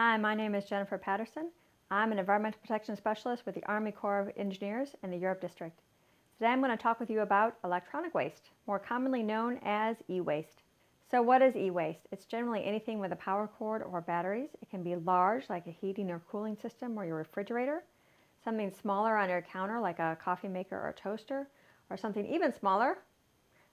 Hi, my name is Jennifer Patterson. I'm an environmental protection specialist with the Army Corps of Engineers in the Europe District. Today I'm going to talk with you about electronic waste, more commonly known as e-waste. So what is e-waste? It's generally anything with a power cord or batteries. It can be large, like a heating or cooling system or your refrigerator, something smaller on your counter like a coffee maker or toaster, or something even smaller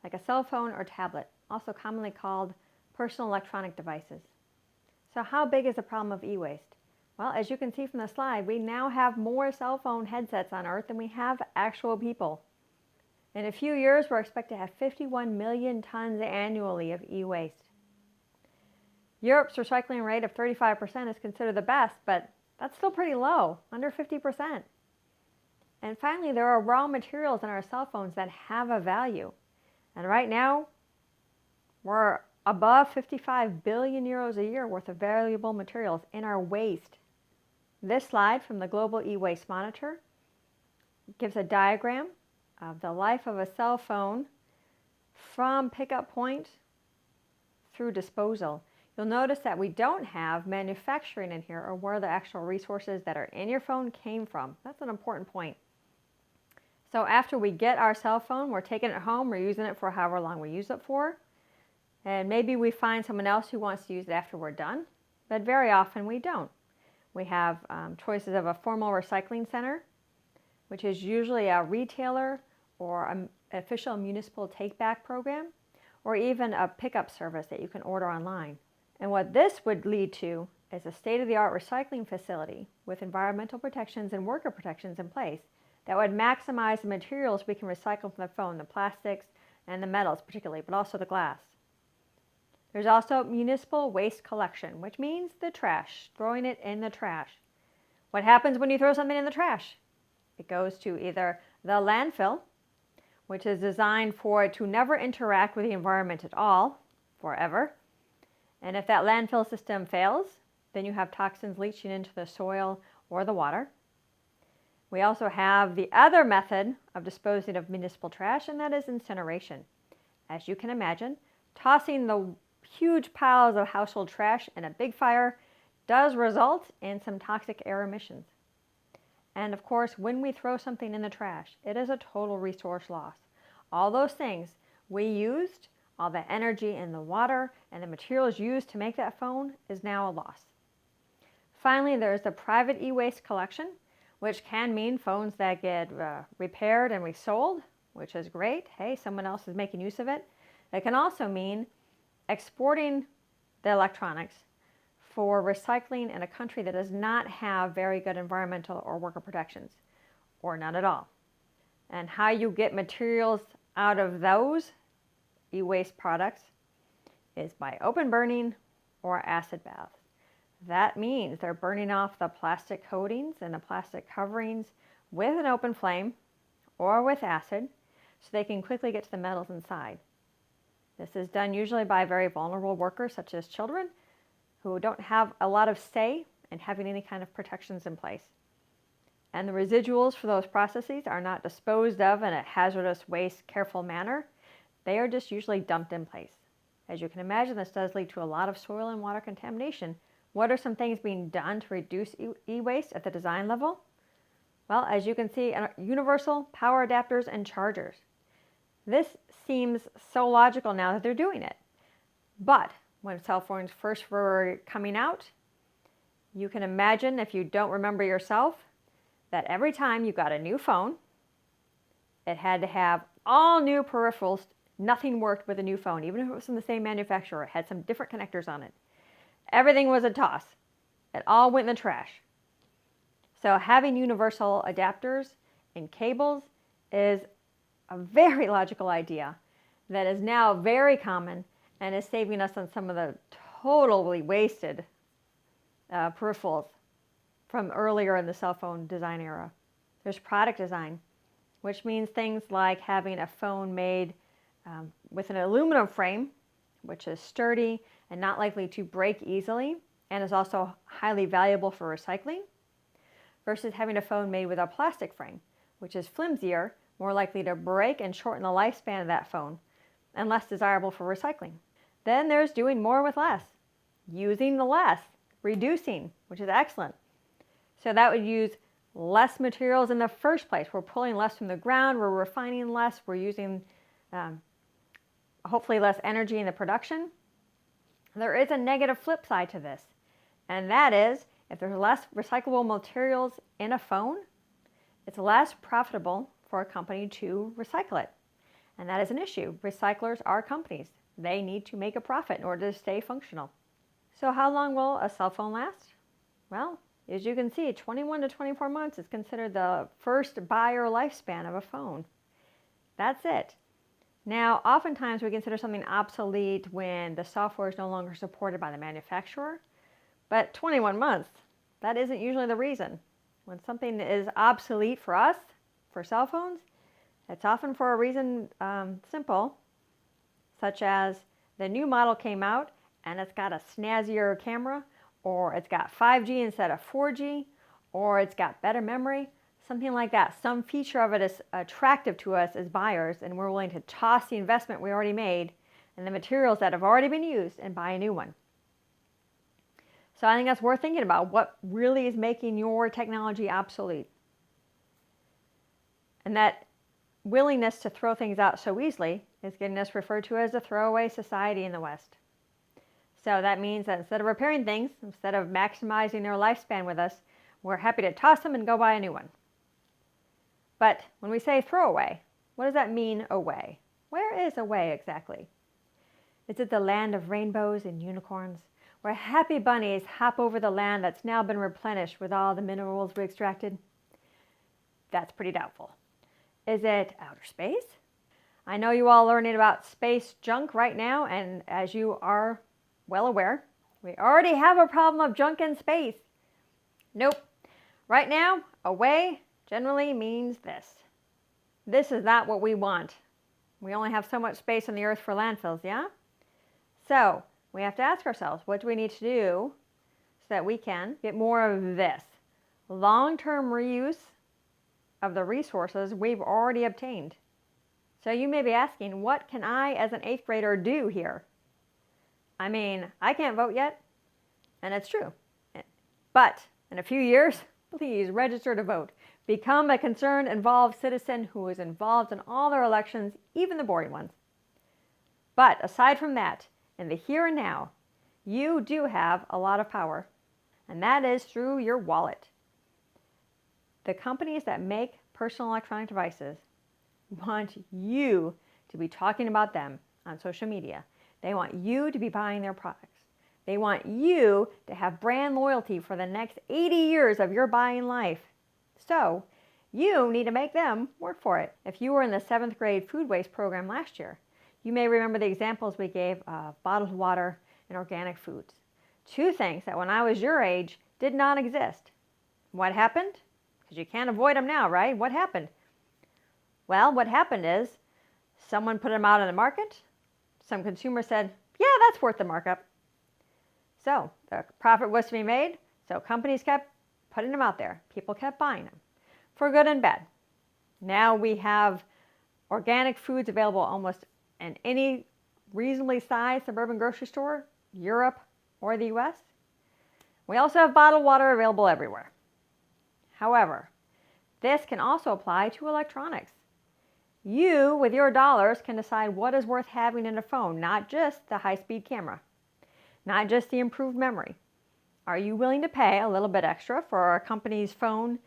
like a cell phone or tablet, also commonly called personal electronic devices. So how big is the problem of e-waste? Well, as you can see from the slide, we now have more cell phone headsets on Earth than we have actual people. In a few years, we're expected to have 51 million tons annually of e-waste. Europe's recycling rate of 35% is considered the best, but that's still pretty low, under 50%. And finally, there are raw materials in our cell phones that have a value. And right now, we're above 55 billion euros a year worth of valuable materials in our waste. This slide from the Global E-Waste Monitor gives a diagram of the life of a cell phone from pickup point through disposal. You'll notice that we don't have manufacturing in here or where the actual resources that are in your phone came from. That's an important point. So after we get our cell phone, we're taking it home, we're using it for however long we use it for. And maybe we find someone else who wants to use it after we're done, but very often we don't. We have choices of a formal recycling center, which is usually a retailer or an official municipal take-back program, or even a pickup service that you can order online. And what this would lead to is a state-of-the-art recycling facility with environmental protections and worker protections in place that would maximize the materials we can recycle from the phone, the plastics and the metals particularly, but also the glass. There's also municipal waste collection, which means the trash, throwing it in the trash. What happens when you throw something in the trash? It goes to either the landfill, which is designed for it to never interact with the environment at all, forever. And if that landfill system fails, then you have toxins leaching into the soil or the water. We also have the other method of disposing of municipal trash, and that is incineration. As you can imagine, tossing the huge piles of household trash in a big fire does result in some toxic air emissions. And of course, when we throw something in the trash, it is a total resource loss. All those things we used, all the energy and the water and the materials used to make that phone is now a loss. Finally, there's the private e-waste collection, which can mean phones that get repaired and resold, which is great. Hey, someone else is making use of it. It can also mean exporting the electronics for recycling in a country that does not have very good environmental or worker protections, or none at all. And how you get materials out of those e-waste products is by open burning or acid baths. That means they're burning off the plastic coatings and the plastic coverings with an open flame or with acid so they can quickly get to the metals inside. This is done usually by very vulnerable workers such as children who don't have a lot of say in having any kind of protections in place. And the residuals for those processes are not disposed of in a hazardous waste careful manner. They are just usually dumped in place. As you can imagine, this does lead to a lot of soil and water contamination. What are some things being done to reduce e-waste at the design level? Well, as you can see, universal power adapters and chargers. This seems so logical now that they're doing it. But when cell phones first were coming out, you can imagine, if you don't remember yourself, that every time you got a new phone, it had to have all new peripherals. Nothing worked with a new phone, even if it was from the same manufacturer. It had some different connectors on it. Everything was a toss. It all went in the trash. So having universal adapters and cables is a very logical idea that is now very common and is saving us on some of the totally wasted peripherals from earlier in the cell phone design era. There's product design, which means things like having a phone made with an aluminum frame, which is sturdy and not likely to break easily and is also highly valuable for recycling, versus having a phone made with a plastic frame, which is flimsier, more likely to break and shorten the lifespan of that phone, and less desirable for recycling. Then there's doing more with less, using the less. reducing, which is excellent. So that would use less materials in the first place. We're pulling less from the ground, we're refining less, we're using hopefully less energy in the production. There is a negative flip side to this, and that is if there's less recyclable materials in a phone, it's less profitable for a company to recycle it. And that is an issue. Recyclers are companies. They need to make a profit in order to stay functional. So how long will a cell phone last? Well, as you can see, 21 to 24 months is considered the first buyer lifespan of a phone. That's it. Now, oftentimes we consider something obsolete when the software is no longer supported by the manufacturer, but 21 months, that isn't usually the reason. When something is obsolete for us, for cell phones, it's often for a reason simple, such as the new model came out and it's got a snazzier camera, or it's got 5G instead of 4G, or it's got better memory, something like that. Some feature of it is attractive to us as buyers, and we're willing to toss the investment we already made and the materials that have already been used and buy a new one. So I think that's worth thinking about. What really is making your technology obsolete? And that willingness to throw things out so easily is getting us referred to as a throwaway society in the West. So that means that instead of repairing things, instead of maximizing their lifespan with us, we're happy to toss them and go buy a new one. But when we say throwaway, what does that mean, away? Where is away exactly? Is it the land of rainbows and unicorns, where happy bunnies hop over the land that's now been replenished with all the minerals we extracted? That's pretty doubtful. Is it outer space? I know you all are learning about space junk right now, and as you are well aware, we already have a problem of junk in space. Nope. Right now, away generally means this. This is not what we want. We only have so much space on the earth for landfills, yeah? So we have to ask ourselves, what do we need to do so that we can get more of this? Long-term reuse of the resources we've already obtained. So you may be asking, what can I as an 8th grader do here? I mean, I can't vote yet, and it's true. But in a few years, please register to vote. Become a concerned, involved citizen who is involved in all their elections, even the boring ones. But aside from that, in the here and now, you do have a lot of power, and that is through your wallet. The companies that make personal electronic devices want you to be talking about them on social media. They want you to be buying their products. They want you to have brand loyalty for the next 80 years of your buying life. So you need to make them work for it. If you were in the 7th grade food waste program last year, you may remember the examples we gave of bottled water and organic foods. Two things that when I was your age did not exist. What happened? Because you can't avoid them now, right? What happened? Well, what happened is someone put them out on the market. Some consumer said, yeah, that's worth the markup. So the profit was to be made, so companies kept putting them out there. People kept buying them, for good and bad. Now we have organic foods available almost in any reasonably sized suburban grocery store, Europe or the US. We also have bottled water available everywhere. However, this can also apply to electronics. You, with your dollars, can decide what is worth having in a phone, not just the high-speed camera, not just the improved memory. Are you willing to pay a little bit extra for a company's phone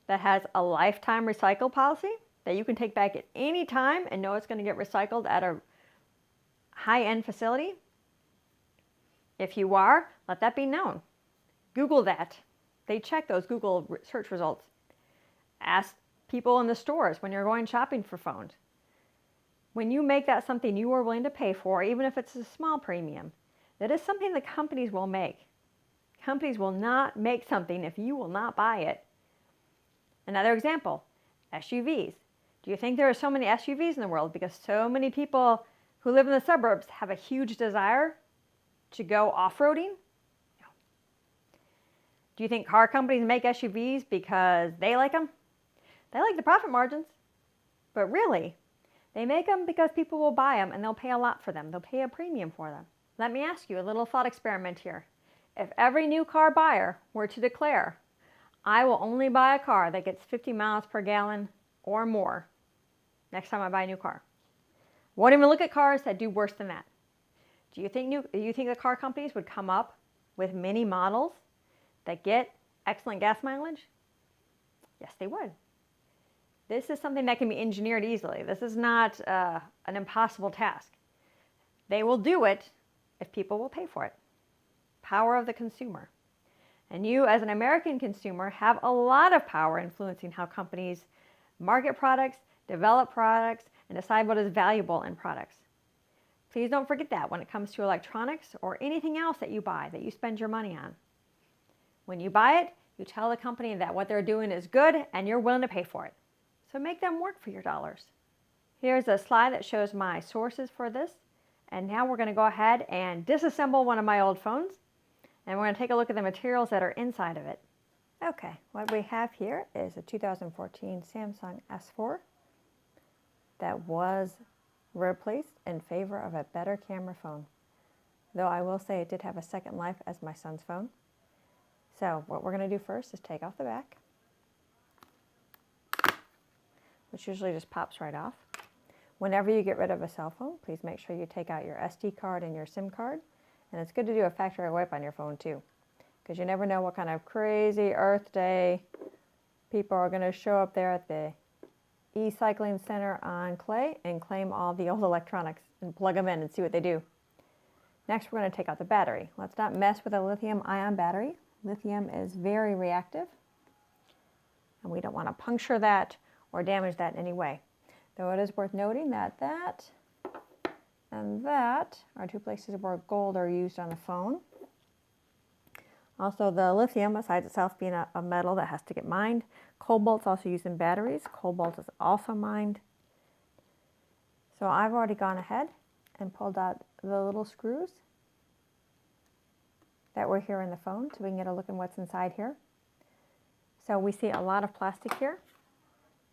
that has a lifetime recycle policy that you can take back at any time and know it's going to get recycled at a high-end facility? If you are, let that be known. Google that. They check those Google search results. Ask people in the stores when you're going shopping for phones. When you make that something you are willing to pay for, even if it's a small premium, that is something that companies will make. Companies will not make something if you will not buy it. Another example, SUVs. Do you think there are so many SUVs in the world because so many people who live in the suburbs have a huge desire to go off-roading? No. Do you think car companies make SUVs because they like them? They like the profit margins. But really, they make them because people will buy them and they'll pay a lot for them. They'll pay a premium for them. Let me ask you a little thought experiment here. If every new car buyer were to declare, I will only buy a car that gets 50 miles per gallon or more next time I buy a new car. Won't even look at cars that do worse than that. Do you think the car companies would come up with many models that get excellent gas mileage? Yes, they would. This is something that can be engineered easily. This is not an impossible task. They will do it if people will pay for it. Power of the consumer. And you, as an American consumer, have a lot of power influencing how companies market products, develop products, and decide what is valuable in products. Please don't forget that when it comes to electronics or anything else that you buy, that you spend your money on. When you buy it, you tell the company that what they're doing is good and you're willing to pay for it. So make them work for your dollars. Here's a slide that shows my sources for this. And now we're going to go ahead and disassemble one of my old phones. And we're going to take a look at the materials that are inside of it. Okay, what we have here is a 2014 Samsung S4 that was replaced in favor of a better camera phone. Though I will say it did have a second life as my son's phone. So what we're going to do first is take off the back, which usually just pops right off. Whenever you get rid of a cell phone, please make sure you take out your SD card and your SIM card. And it's good to do a factory wipe on your phone too, because you never know what kind of crazy Earth Day people are going to show up there at the e-cycling center on Clay and claim all the old electronics and plug them in and see what they do. Next, we're going to take out the battery. Let's not mess with a lithium-ion battery. Lithium is very reactive, and we don't want to puncture that or damage that in any way. Though it is worth noting that that and that are two places where gold are used on the phone. Also, the lithium, besides itself being a metal that has to get mined, cobalt's also used in batteries. Cobalt is also mined. So I've already gone ahead and pulled out the little screws that were here in the phone so we can get a look at what's inside here. So we see a lot of plastic here.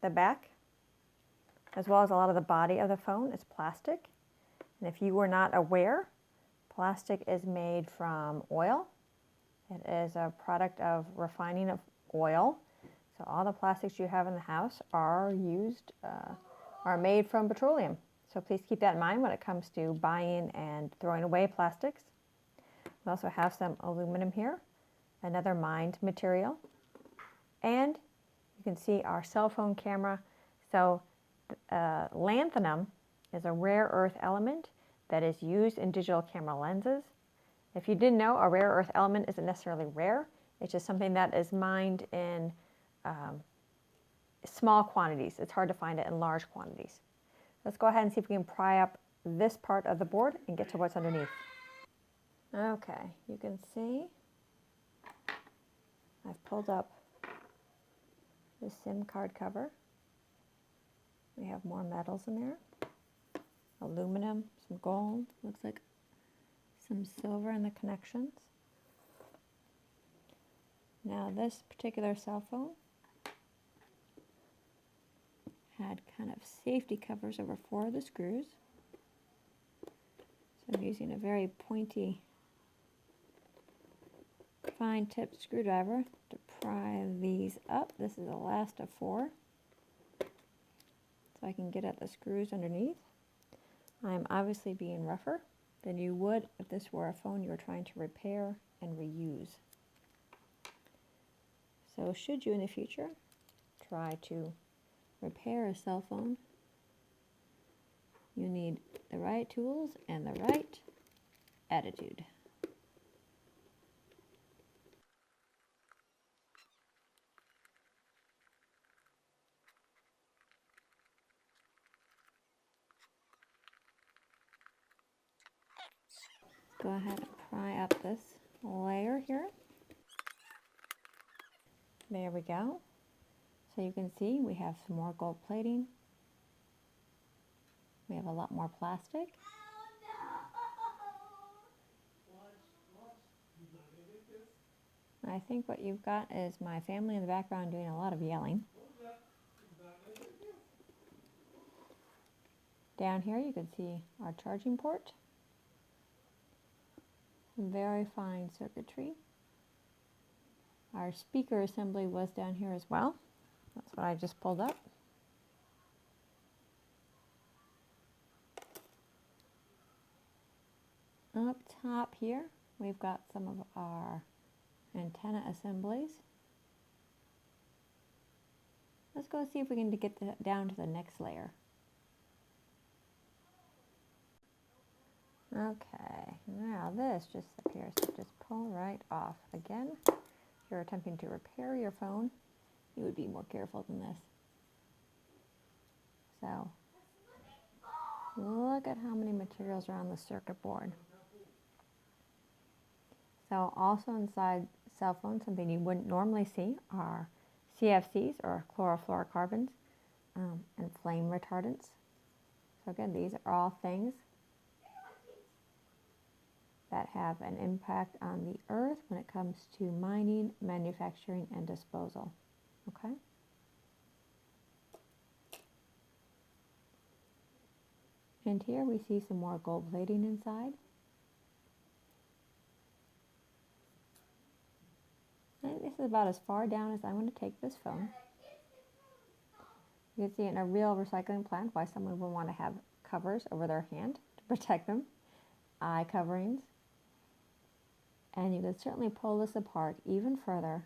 The back, as well as a lot of the body of the phone, is plastic. And if you were not aware, plastic is made from oil. It is a product of refining of oil. So all the plastics you have in the house are made from petroleum. So please keep that in mind when it comes to buying and throwing away plastics. We also have some aluminum here, another mined material. And you can see our cell phone camera. So lanthanum is a rare earth element that is used in digital camera lenses. If you didn't know, a rare earth element isn't necessarily rare. It's just something that is mined in small quantities. It's hard to find it in large quantities. Let's go ahead and see if we can pry up this part of the board and get to what's underneath. Okay, you can see I've pulled up the SIM card cover. We have more metals in there. Aluminum, some gold, looks like some silver in the connections. Now this particular cell phone had kind of safety covers over 4 of the screws. So I'm using a very pointy, fine tipped screwdriver to pry these up. This is the last of 4. So I can get at the screws underneath. I'm obviously being rougher than you would if this were a phone you were trying to repair and reuse. So should you in the future try to repair a cell phone, you need the right tools and the right attitude. Go ahead and pry up this layer here. There we go. So you can see we have some more gold plating. We have a lot more plastic. I think what you've got is my family in the background doing a lot of yelling. Down here you can see our charging port. Some very fine circuitry. Our speaker assembly was down here as well. That's what I just pulled up. Up top here, we've got some of our antenna assemblies. Let's go see if we can get down to the next layer. Okay, now this just appears to just pull right off. Again, if you're attempting to repair your phone, you would be more careful than this. So, look at how many materials are on the circuit board. So also inside cell phones, something you wouldn't normally see are CFCs, or chlorofluorocarbons, and flame retardants. So again, these are all things that have an impact on the earth when it comes to mining, manufacturing, and disposal. Okay? And here we see some more gold plating inside. And this is about as far down as I'm going to take this phone. You can see in a real recycling plant why someone would want to have covers over their hand to protect them, eye coverings. And you can certainly pull this apart even further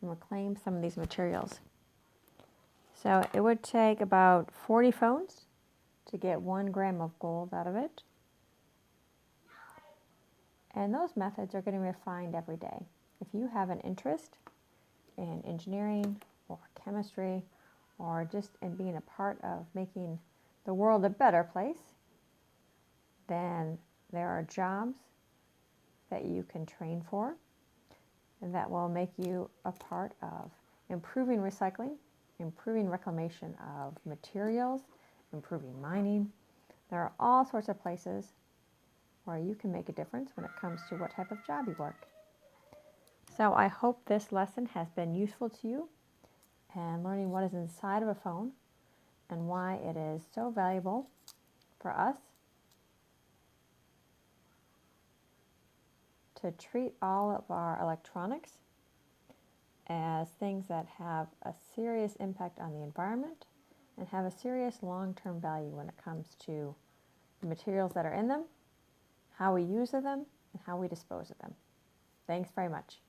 and reclaim some of these materials. So it would take about 40 phones to get 1 gram of gold out of it. And those methods are getting refined every day. If you have an interest in engineering or chemistry, or just in being a part of making the world a better place, then there are jobs that you can train for and that will make you a part of improving recycling, improving reclamation of materials, improving mining. There are all sorts of places where you can make a difference when it comes to what type of job you work. So I hope this lesson has been useful to you and learning what is inside of a phone and why it is so valuable for us to treat all of our electronics as things that have a serious impact on the environment and have a serious long-term value when it comes to the materials that are in them, how we use them, and how we dispose of them. Thanks very much.